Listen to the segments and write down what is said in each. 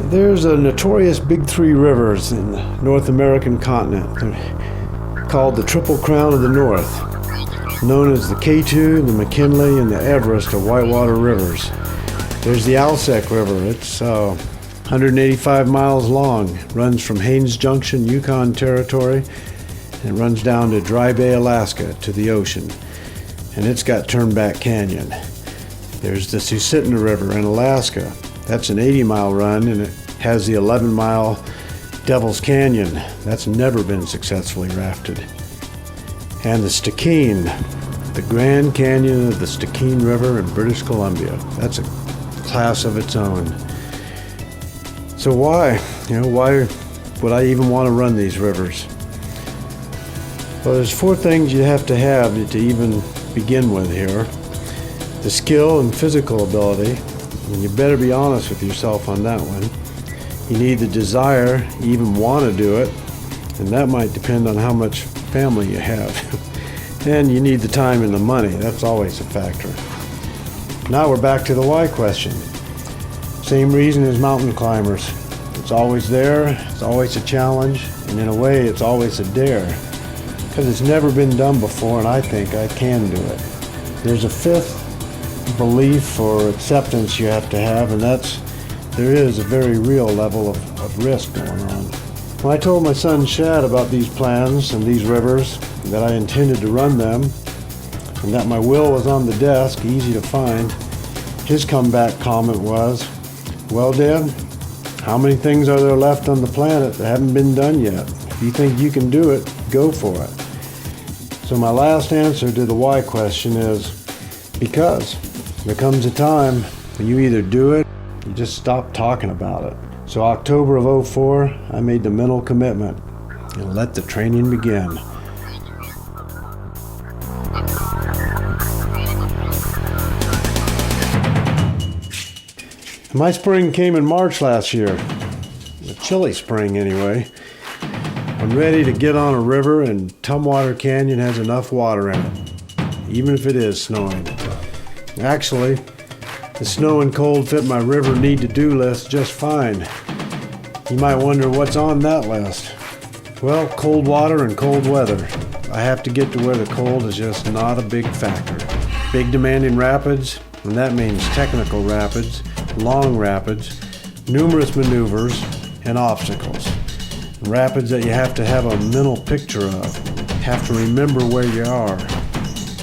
There's a notorious big three rivers in the North American continent. They're called the Triple Crown of the North, known as the K2, the McKinley, and the Everest or Whitewater rivers. There's the Alsek River. It's 185 miles long, runs from Haines Junction, Yukon Territory, and runs down to Dry Bay, Alaska, to the ocean. And it's got Turnback Canyon. There's the Susitna River in Alaska. That's an 80-mile run, and it has the 11-mile Devil's Canyon. That's never been successfully rafted. And the Stikine, the Grand Canyon of the Stikine River in British Columbia. That's a class of its own. So why would I even want to run these rivers? Well, there's four things you have to even begin with here. The skill and physical ability, and you better be honest with yourself on that one. You need the desire, you even want to do it, and that might depend on how much family you have. And you need the time and the money, that's always a factor. Now we're back to the why question. Same reason as mountain climbers. It's always there, it's always a challenge, and in a way it's always a dare. Because it's never been done before, and I think I can do it. There's a fifth belief or acceptance you have to have, and that's there is a very real level of risk going on. When I told my son Shad about these plans and these rivers, that I intended to run them, and that my will was on the desk, easy to find, his comeback comment was, "Well, Dad, how many things are there left on the planet that haven't been done yet? If you think you can do it, go for it." So my last answer to the why question is because there comes a time when you either do it, you just stop talking about it. So October of '04, I made the mental commitment and let the training begin. My spring came in March last year, a chilly spring anyway. I'm ready to get on a river, and Tumwater Canyon has enough water in it, even if it is snowing. Actually, the snow and cold fit my river need-to-do list just fine. You might wonder what's on that list. Well, cold water and cold weather. I have to get to where the cold is just not a big factor. Big demanding rapids, and that means technical rapids, long rapids, numerous maneuvers, and obstacles. Rapids that you have to have a mental picture of, have to remember where you are,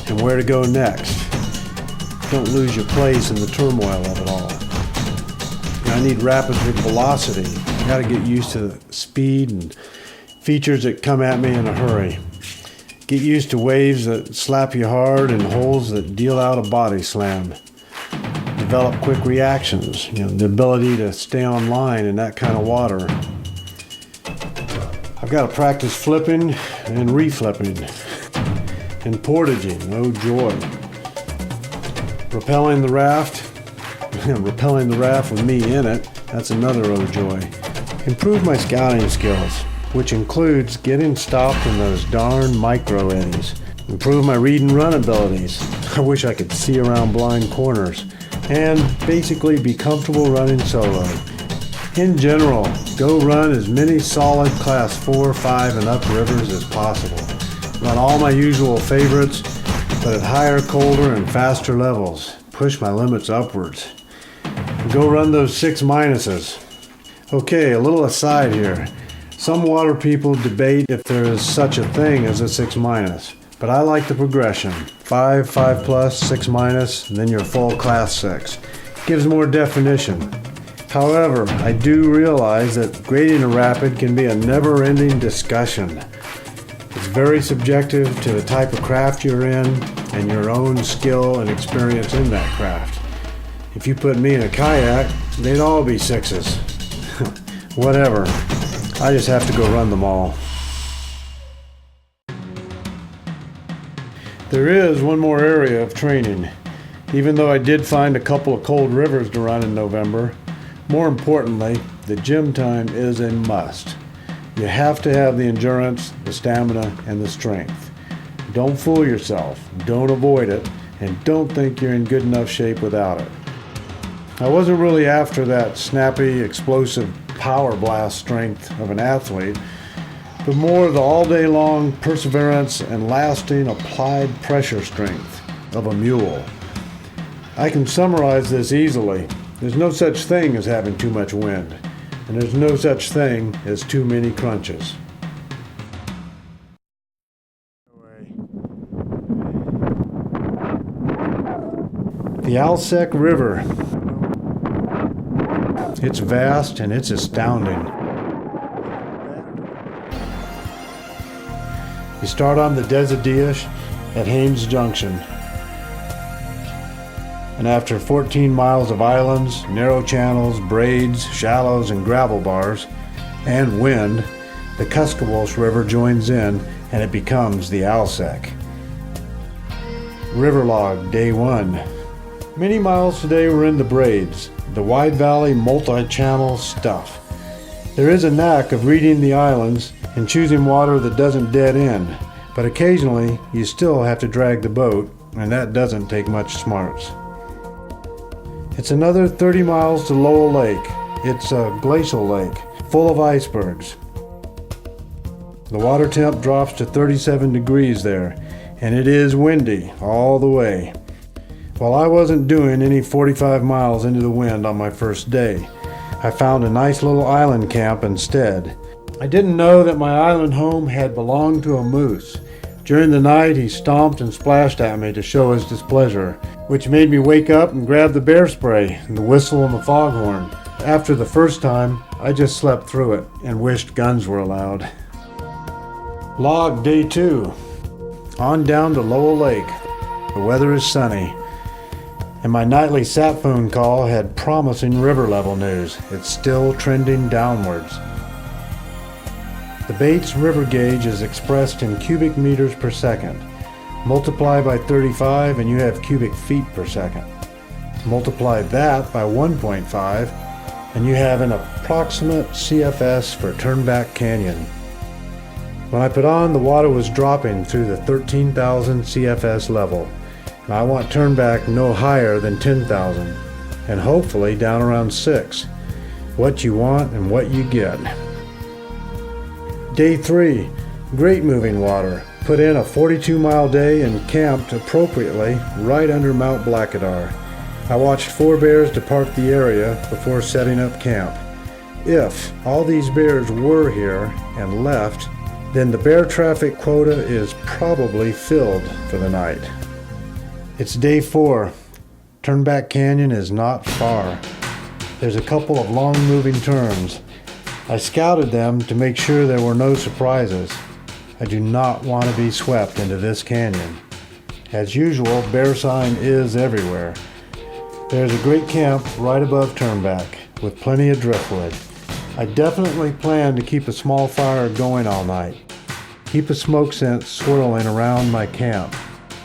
and where to go next. Don't lose your place in the turmoil of it all. I need rapids with velocity. I gotta get used to the speed and features that come at me in a hurry. Get used to waves that slap you hard and holes that deal out a body slam. Develop quick reactions, the ability to stay on line in that kind of water. I've got to practice flipping and reflipping and portaging, oh joy. Rappelling the raft with me in it, that's another oh joy. Improve my scouting skills, which includes getting stopped in those darn micro eddies. Improve my read and run abilities. I wish I could see around blind corners. And basically be comfortable running solo. In general, go run as many solid class 4, 5, and up rivers as possible. Run all my usual favorites, but at higher, colder, and faster levels. Push my limits upwards. Go run those 6 minuses. Okay, a little aside here. Some water people debate if there is such a thing as a 6 minus. But I like the progression. 5, 5 plus, 6 minus, and then your full class 6. Gives more definition. However, I do realize that grading a rapid can be a never-ending discussion. It's very subjective to the type of craft you're in and your own skill and experience in that craft. If you put me in a kayak, they'd all be 6s. Whatever. I just have to go run them all. There is one more area of training. Even though I did find a couple of cold rivers to run in November, more importantly, the gym time is a must. You have to have the endurance, the stamina, and the strength. Don't fool yourself, don't avoid it, and don't think you're in good enough shape without it. I wasn't really after that snappy, explosive power blast strength of an athlete, but more the all-day long perseverance and lasting applied pressure strength of a mule. I can summarize this easily. There's no such thing as having too much wind, and there's no such thing as too many crunches. The Alsek River. It's vast and it's astounding. You start on the Desideish at Haines Junction, and after 14 miles of islands, narrow channels, braids, shallows, and gravel bars, and wind, the Kuskokwalsh River joins in and it becomes the Alsek. River log, day 1. Many miles today were in the braids, the wide valley multi-channel stuff. There is a knack of reading the islands and choosing water that doesn't dead end, but occasionally you still have to drag the boat, and that doesn't take much smarts. It's another 30 miles to Lowell Lake. It's a glacial lake, full of icebergs. The water temp drops to 37 degrees there, and it is windy all the way. Well, I wasn't doing any 45 miles into the wind on my first day. I found a nice little island camp instead. I didn't know that my island home had belonged to a moose. During the night, he stomped and splashed at me to show his displeasure, which made me wake up and grab the bear spray and the whistle and the foghorn. After the first time, I just slept through it and wished guns were allowed. Log, day 2. On down to Lowell Lake. The weather is sunny, and my nightly sat phone call had promising river level news. It's still trending downwards. The Bates River gauge is expressed in cubic meters per second. Multiply by 35 and you have cubic feet per second. Multiply that by 1.5 and you have an approximate CFS for Turnback Canyon. When I put on, the water was dropping through the 13,000 CFS level. And I want Turnback no higher than 10,000, and hopefully down around 6. What you want and what you get. Day 3, great moving water. Put in a 42-mile day and camped appropriately right under Mount Blackadar. I watched 4 bears depart the area before setting up camp. If all these bears were here and left, then the bear traffic quota is probably filled for the night. It's day 4. Turnback Canyon is not far. There's a couple of long moving turns. I scouted them to make sure there were no surprises. I do not want to be swept into this canyon. As usual, bear sign is everywhere. There's a great camp right above Turnback with plenty of driftwood. I definitely plan to keep a small fire going all night. Keep a smoke scent swirling around my camp.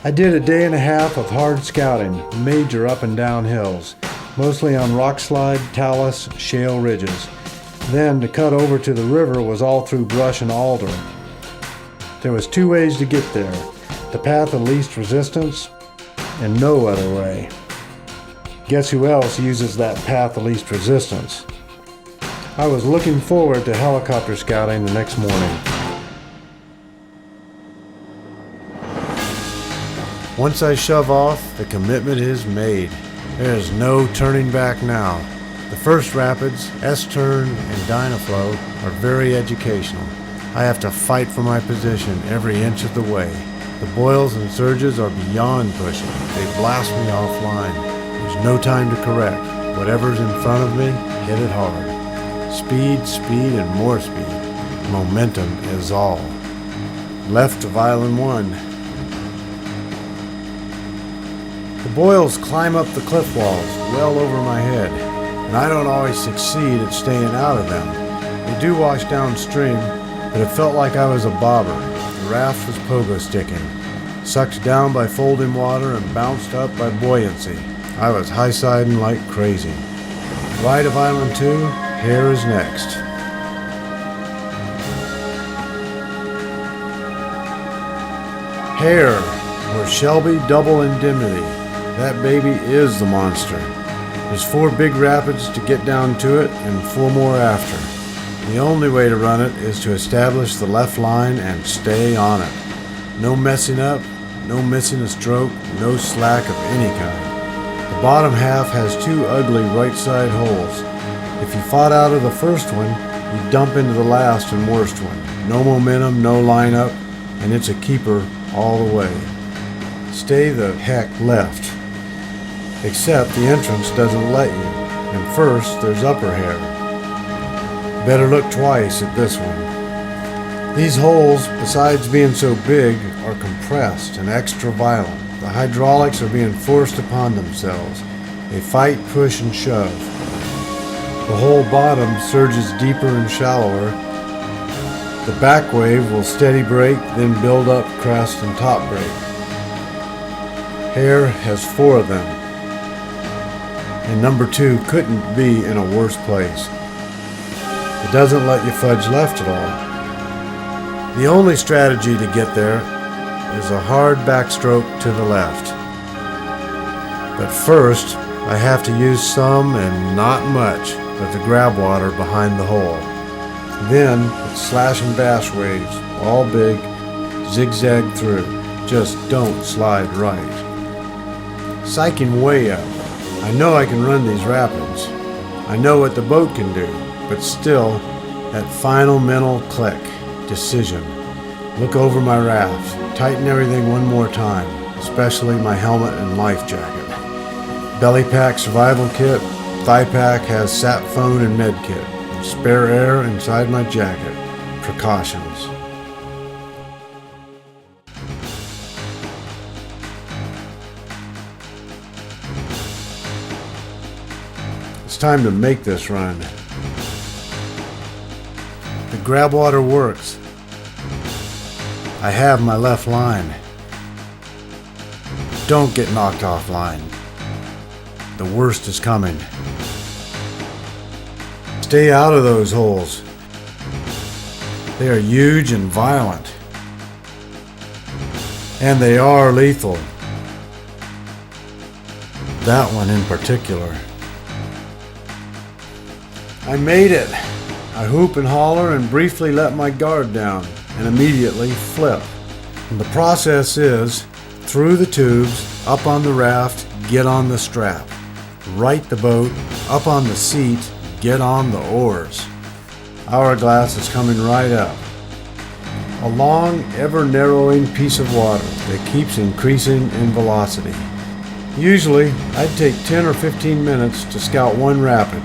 I did a day and a half of hard scouting, major up and down hills, mostly on rockslide, talus, shale ridges. Then to cut over to the river was all through brush and alder. There was 2 ways to get there, the path of least resistance and no other way. Guess who else uses that path of least resistance? I was looking forward to helicopter scouting the next morning. Once I shove off, the commitment is made. There is no turning back now. The first rapids, S-turn, and Dynaflow are very educational. I have to fight for my position every inch of the way. The boils and surges are beyond pushing. They blast me offline. There's no time to correct. Whatever's in front of me, hit it hard. Speed, speed, and more speed. Momentum is all. Left of Island 1. The boils climb up the cliff walls well over my head, and I don't always succeed at staying out of them. They do wash downstream, but it felt like I was a bobber. The raft was pogo sticking, sucked down by folding water and bounced up by buoyancy. I was high-siding like crazy. Right of Island 2, Hare is next. Hare, or Shelby Double Indemnity. That baby is the monster. There's 4 big rapids to get down to it and 4 more after. The only way to run it is to establish the left line and stay on it. No messing up, no missing a stroke, no slack of any kind. The bottom half has 2 ugly right side holes. If you fought out of the first one, you dump into the last and worst one. No momentum, no lineup, and it's a keeper all the way. Stay the heck left. Except the entrance doesn't let you, and first there's upper hair. Better look twice at this one. These holes, besides being so big, are compressed and extra violent. The hydraulics are being forced upon themselves. They fight, push, and shove. The whole bottom surges deeper and shallower. The back wave will steady brake, then build up crest and top brake. Hair has 4 of them, and number 2 couldn't be in a worse place. It doesn't let you fudge left at all. The only strategy to get there is a hard backstroke to the left. But first, I have to use some, and not much, of the grab water behind the hole. Then it's slash and bash waves, all big, zigzag through. Just don't slide right. Psyching way up. I know I can run these rapids. I know what the boat can do, but still, that final mental click, decision. Look over my raft, tighten everything one more time, especially my helmet and life jacket. Belly pack survival kit, thigh pack has sat phone and med kit, and spare air inside my jacket. Precautions. It's time to make this run. The grab water works. I have my left line. Don't get knocked offline. The worst is coming. Stay out of those holes. They are huge and violent. And they are lethal. That one in particular. I made it. I hoop and holler and briefly let my guard down and immediately flip. And the process is through the tubes, up on the raft, get on the strap. Right the boat, up on the seat, get on the oars. Hourglass is coming right up. A long, ever-narrowing piece of water that keeps increasing in velocity. Usually, I'd take 10 or 15 minutes to scout one rapid.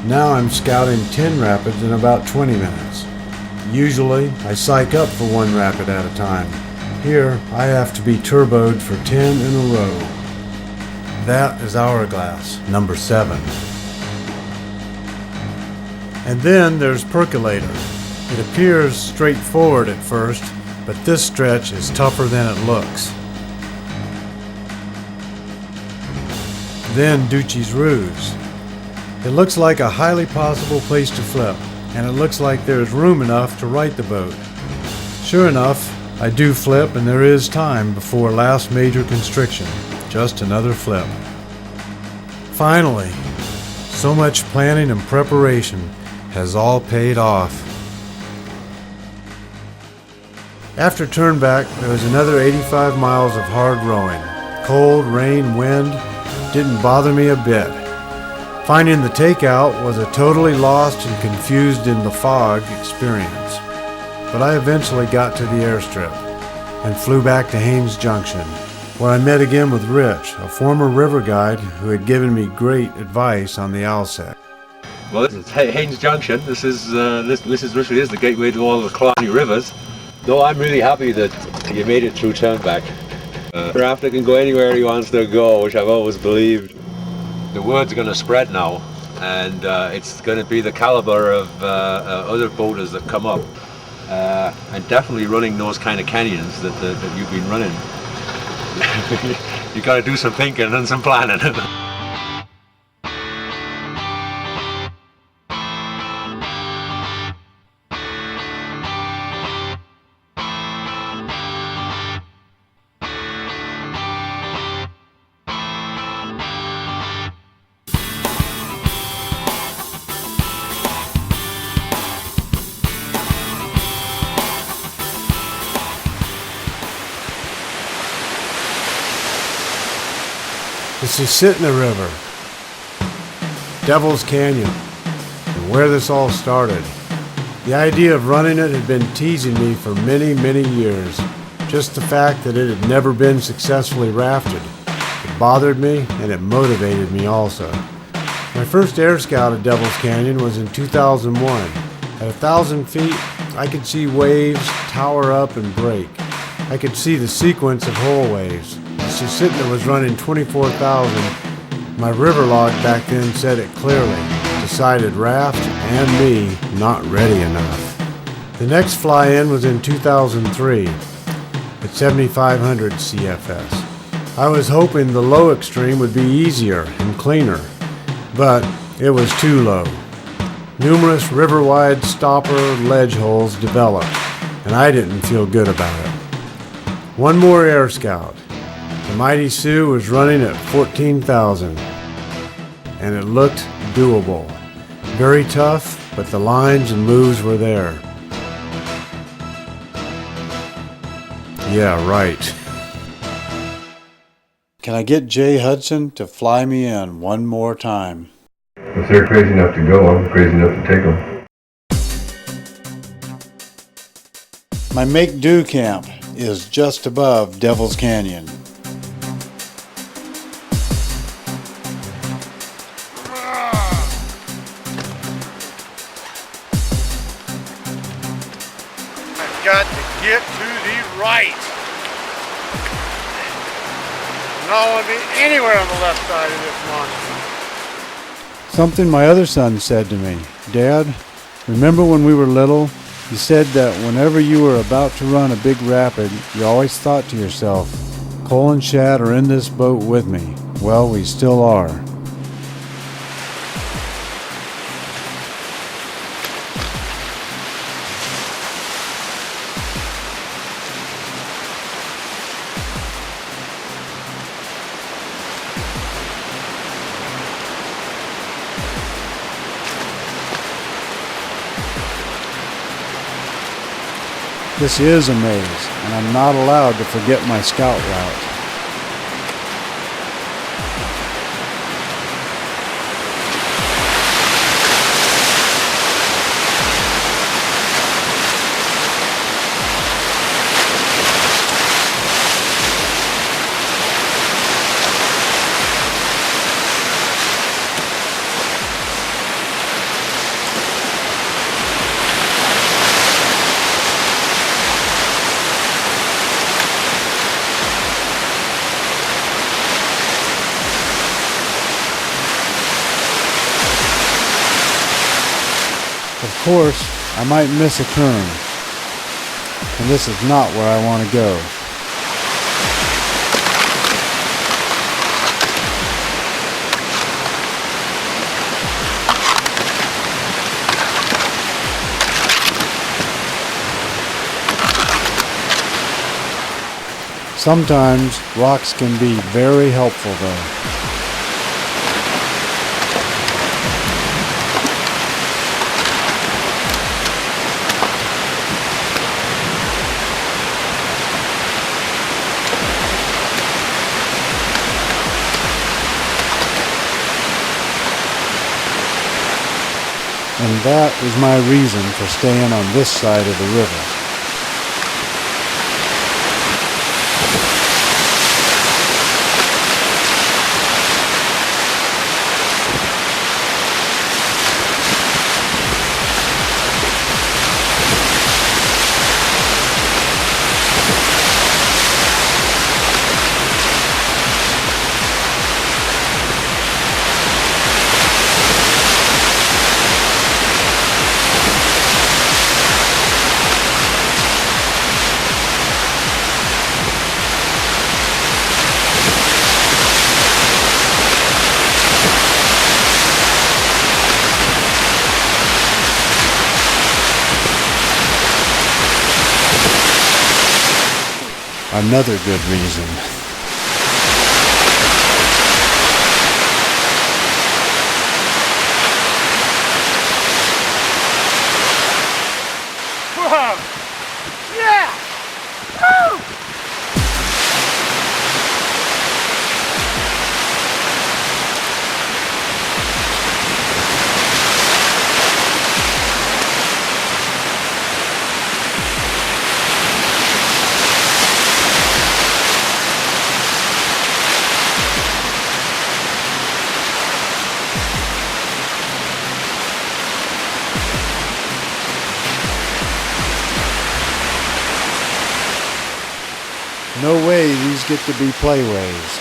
Now I'm scouting 10 rapids in about 20 minutes. Usually, I psych up for one rapid at a time. Here, I have to be turboed for 10 in a row. That is Hourglass, number 7. And then there's Percolator. It appears straightforward at first, but this stretch is tougher than it looks. Then Ducci's Ruse. It looks like a highly possible place to flip, and it looks like there is room enough to right the boat. Sure enough, I do flip, and there is time before last major constriction. Just another flip. Finally, so much planning and preparation has all paid off. After turnback, there was another 85 miles of hard rowing. Cold, rain, wind didn't bother me a bit. Finding the takeout was a totally lost and confused in the fog experience. But I eventually got to the airstrip and flew back to Haines Junction, where I met again with Rich, a former river guide who had given me great advice on the Alsec. Well, this is Haines Junction. This is literally the gateway to all the Killarney rivers. No, I'm really happy that you made it through turnback. Rafter can go anywhere he wants to go, which I've always believed. The word's going to spread now, and it's going to be the caliber of other boaters that come up, and definitely running those kind of canyons that you've been running. You got to do some thinking and some planning. The Susitna River, Devil's Canyon, and where this all started. The idea of running it had been teasing me for many, many years. Just the fact that it had never been successfully rafted. It bothered me and it motivated me also. My first air scout at Devil's Canyon was in 2001. At 1,000 feet, I could see waves tower up and break. I could see the sequence of hull waves. The Susitna was running 24,000. My river log back then said it clearly. Decided raft and me not ready enough. The next fly-in was in 2003 at 7,500 CFS. I was hoping the low extreme would be easier and cleaner, but it was too low. Numerous river-wide stopper ledge holes developed, and I didn't feel good about it. One more air scout. The Mighty Sioux was running at 14,000, and it looked doable. Very tough, but the lines and moves were there. Yeah, right. Can I get Jay Hudson to fly me in one more time? If they're crazy enough to go, I'm crazy enough to take them. My make-do camp is just above Devil's Canyon. I've got to get to the right. I don't want to be anywhere on the left side of this monster. Something my other son said to me, Dad, remember when we were little? You said that whenever you were about to run a big rapid, you always thought to yourself, Cole and Shad are in this boat with me. Well, we still are. This is a maze, and I'm not allowed to forget my scout route. Of course, I might miss a turn, and this is not where I want to go. Sometimes rocks can be very helpful though. And that is my reason for staying on this side of the river. Another good reason. Whoa! Yeah! Woo! No way these get to be playways.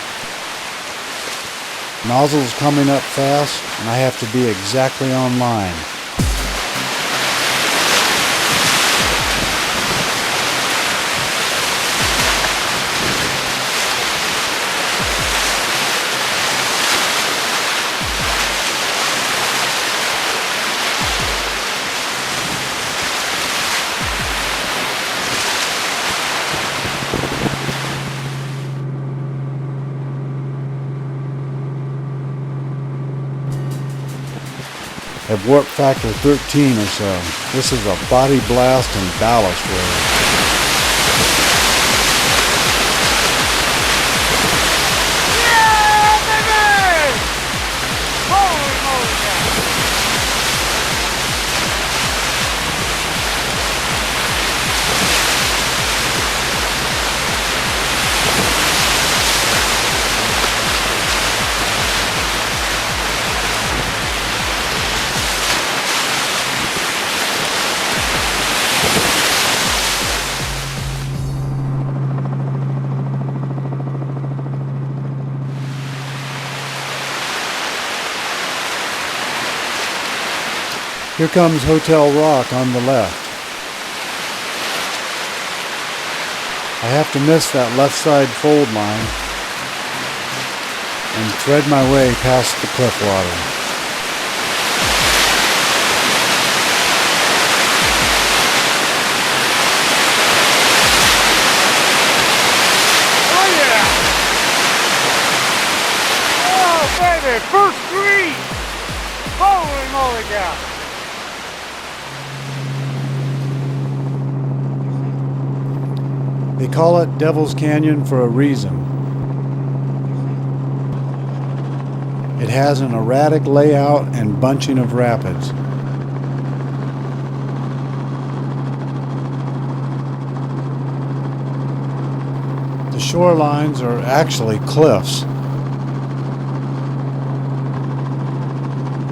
Nozzle's coming up fast, and I have to be exactly on line. At warp factor 13 or so. This is a body blast and ballast wave. Here comes Hotel Rock on the left. I have to miss that left side fold line and thread my way past the cliff water. Oh yeah! Oh baby, first green! Holy moly cow! They call it Devil's Canyon for a reason. It has an erratic layout and bunching of rapids. The shorelines are actually cliffs.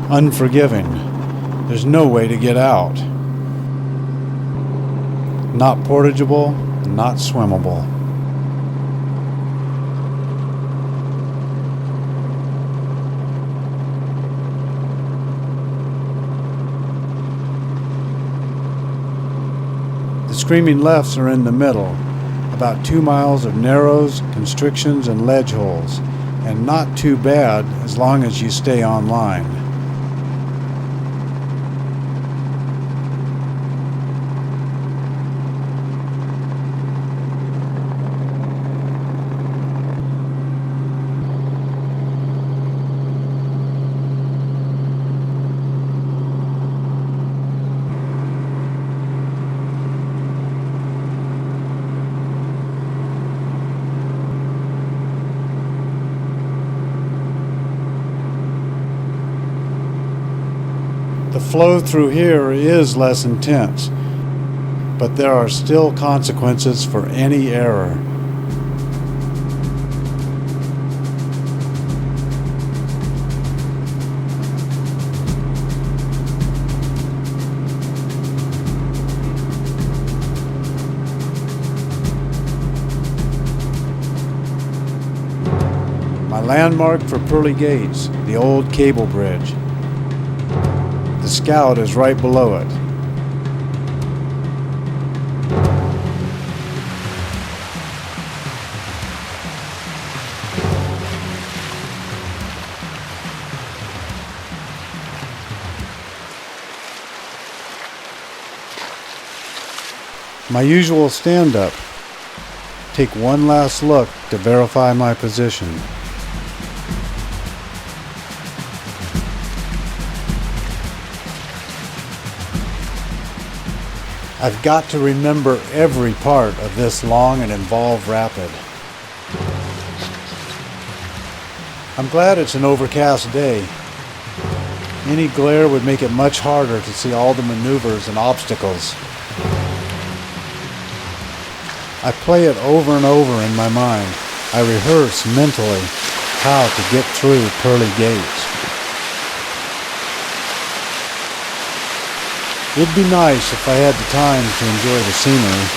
Unforgiving. There's no way to get out. Not portageable, not swimmable. The screaming lefts are in the middle, about 2 miles of narrows, constrictions, and ledge holes, and not too bad as long as you stay on line. The flow through here is less intense, but there are still consequences for any error. My landmark for Pearly Gates, the old cable bridge. The Scout is right below it. My usual stand-up. Take one last look to verify my position. I've got to remember every part of this long and involved rapid. I'm glad it's an overcast day. Any glare would make it much harder to see all the maneuvers and obstacles. I play it over and over in my mind. I rehearse mentally how to get through Pearly Gates. It'd be nice if I had the time to enjoy the scenery,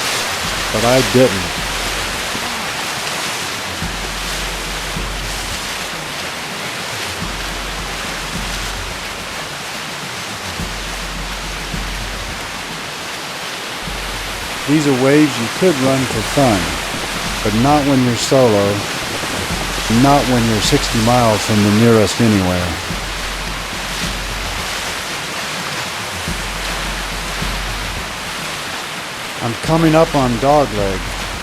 but I didn't. These are waves you could run for fun, but not when you're solo, not when you're 60 miles from the nearest anywhere. I'm coming up on Dogleg,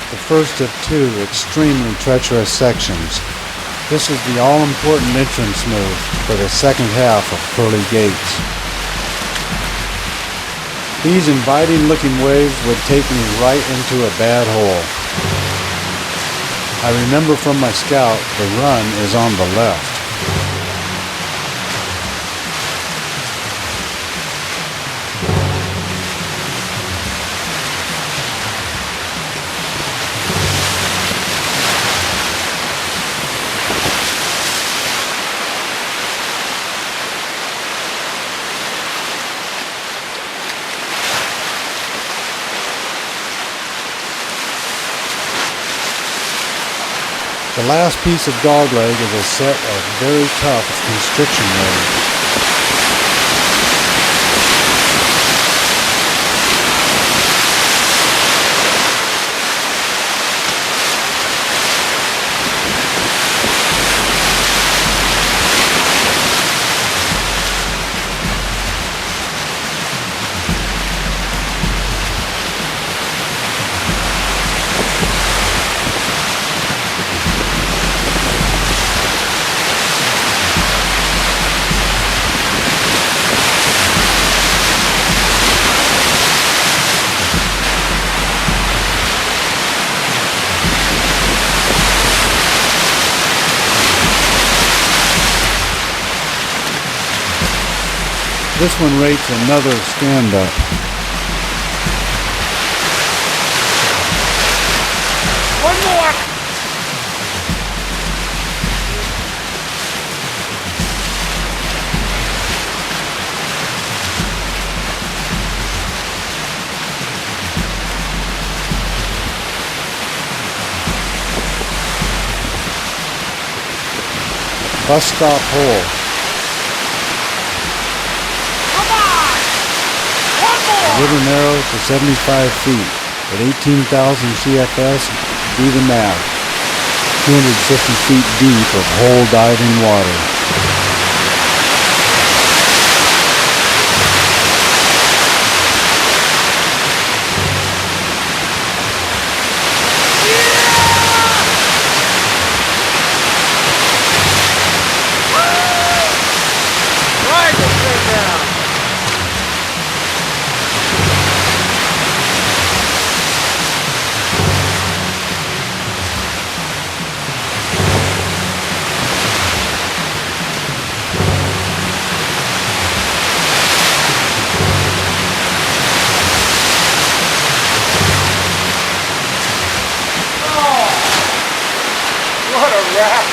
the first of two extremely treacherous sections. This is the all-important entrance move for the second half of Pearly Gates. These inviting-looking waves would take me right into a bad hole. I remember from my scout, the run is on the left. The last piece of Dogleg is a set of very tough constriction waves. This one rates another stand-up. One more! Bus stop hole. River narrows to 75 feet. At 18,000 CFS, do the math. 250 feet deep of whole diving water. Right, this thing down. What a raft!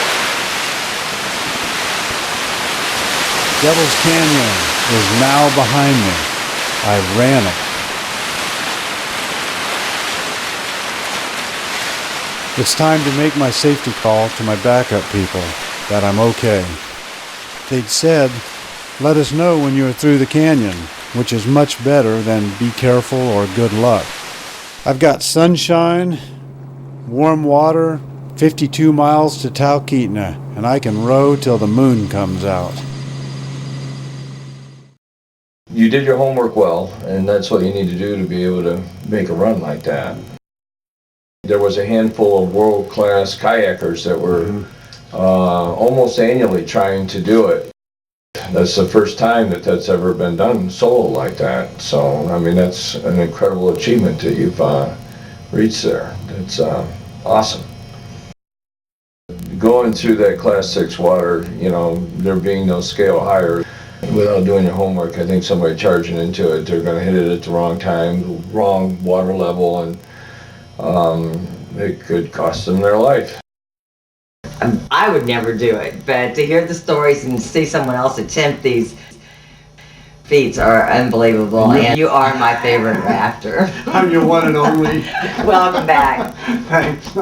Devil's Canyon is now behind me. I ran it. It's time to make my safety call to my backup people that I'm okay. They'd said, let us know when you're through the canyon, which is much better than be careful or good luck. I've got sunshine, warm water, 52 miles to Talkeetna, and I can row till the moon comes out. You did your homework well, and that's what you need to do to be able to make a run like that. There was a handful of world-class kayakers that were almost annually trying to do it. That's the first time that that's ever been done solo like that. So, I mean, that's an incredible achievement that you've reached there. It's awesome. Going through that Class 6 water, you know, there being no scale higher, without doing your homework, I think somebody charging into it, they're going to hit it at the wrong time, wrong water level, and it could cost them their life. I would never do it, but to hear the stories and see someone else attempt these feats are unbelievable, and you are my favorite rafter. I'm your one and only. Welcome back. Thanks.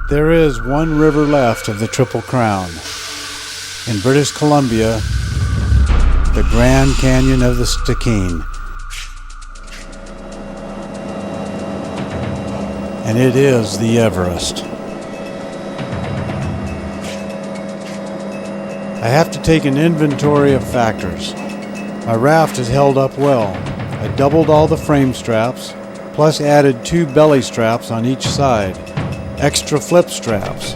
There is one river left of the Triple Crown, in British Columbia, the Grand Canyon of the Stikine. And it is the Everest. I have to take an inventory of factors. My raft has held up well. I doubled all the frame straps, plus added 2 belly straps on each side, extra flip straps,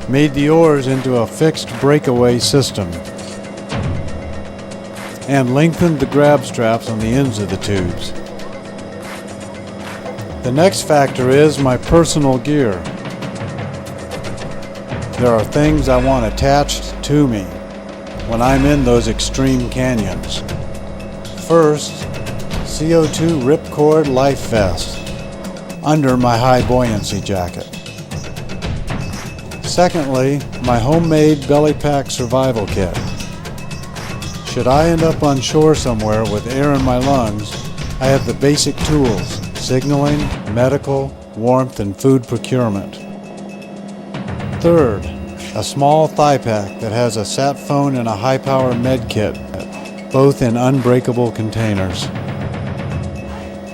made the oars into a fixed breakaway system, and lengthened the grab straps on the ends of the tubes. The next factor is my personal gear. There are things I want attached to me when I'm in those extreme canyons. First, CO2 Ripcord Life Vest under my high buoyancy jacket. Secondly, my homemade belly pack survival kit. Should I end up on shore somewhere with air in my lungs, I have the basic tools: signaling, medical, warmth, and food procurement. Third, a small thigh pack that has a sat phone and a high-power med kit, both in unbreakable containers.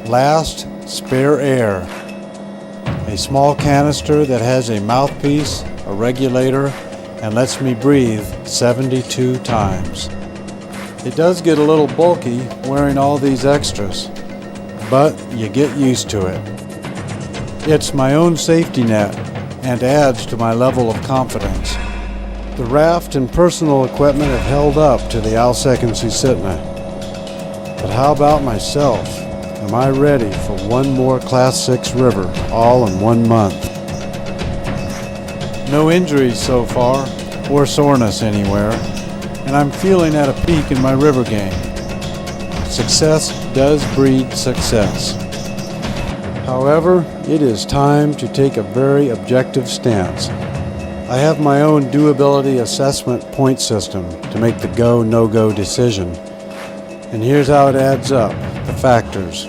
Last, spare air. A small canister that has a mouthpiece, a regulator, and lets me breathe 72 times. It does get a little bulky wearing all these extras, but you get used to it. It's my own safety net and adds to my level of confidence. The raft and personal equipment have held up to the Alsek and Susitna. But how about myself? Am I ready for one more Class 6 river all in 1 month? No injuries so far, or soreness anywhere, and I'm feeling at a peak in my river game. Success does breed success. However, it is time to take a very objective stance. I have my own doability assessment point system to make the go, no-go decision. And here's how it adds up, the factors.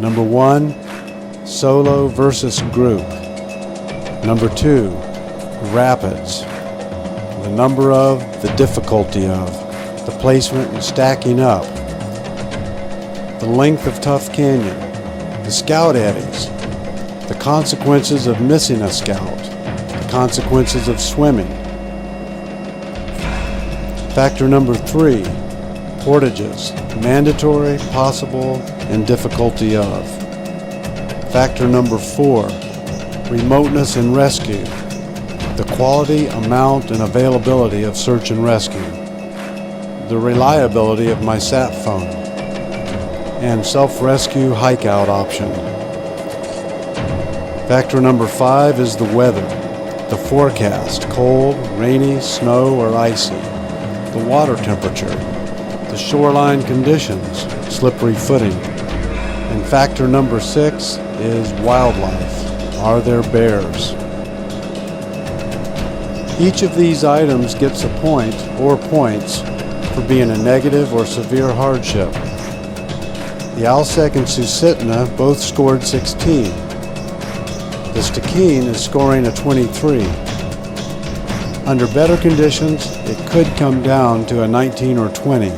Number 1, solo versus group. Number 2, rapids. The number of, the difficulty of, the placement and stacking up. The length of tough canyon, the scout eddies, the consequences of missing a scout, the consequences of swimming. Factor number 3, portages, mandatory, possible, and difficulty of. Factor number 4, remoteness and rescue, the quality, amount, and availability of search and rescue, the reliability of my sat phone, and self-rescue hike-out option. Factor number 5 is the weather, the forecast, cold, rainy, snow, or icy, the water temperature, the shoreline conditions, slippery footing. And factor number 6 is wildlife. Are there bears? Each of these items gets a point or points for being a negative or severe hardship. The Alsek and Susitna both scored 16. The Stikine is scoring a 23. Under better conditions, it could come down to a 19 or 20.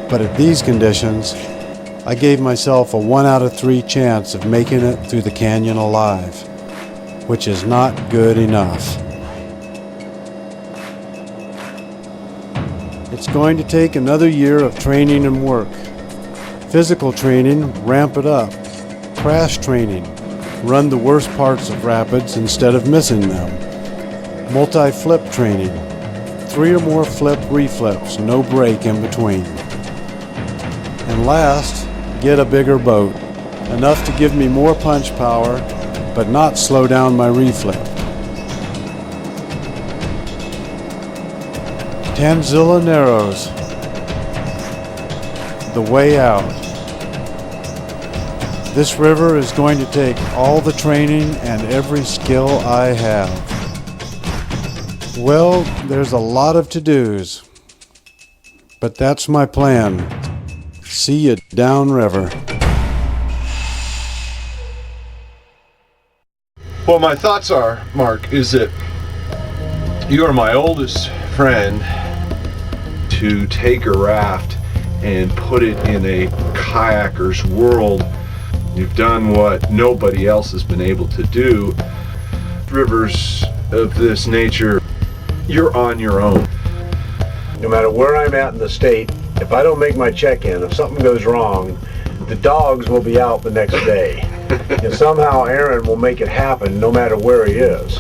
But at these conditions, I gave myself a 1 out of 3 chance of making it through the canyon alive, which is not good enough. It's going to take another year of training and work. Physical training, ramp it up. Crash training, run the worst parts of rapids instead of missing them. Multi-flip training, 3 or more flip reflips, no break in between. And last, get a bigger boat, enough to give me more punch power, but not slow down my reflip. Tanzilla Narrows, the way out. This river is going to take all the training and every skill I have. Well, there's a lot of to-dos, but that's my plan. See you downriver. Well, my thoughts are, Mark, is that You are my oldest friend to take a raft and put it in a kayaker's world. You've done what nobody else has been able to do. Rivers of this nature, you're on your own. No matter where I'm at in the state, if I don't make my check-in, if something goes wrong, the dogs will be out the next day. And somehow Aaron will make it happen no matter where he is.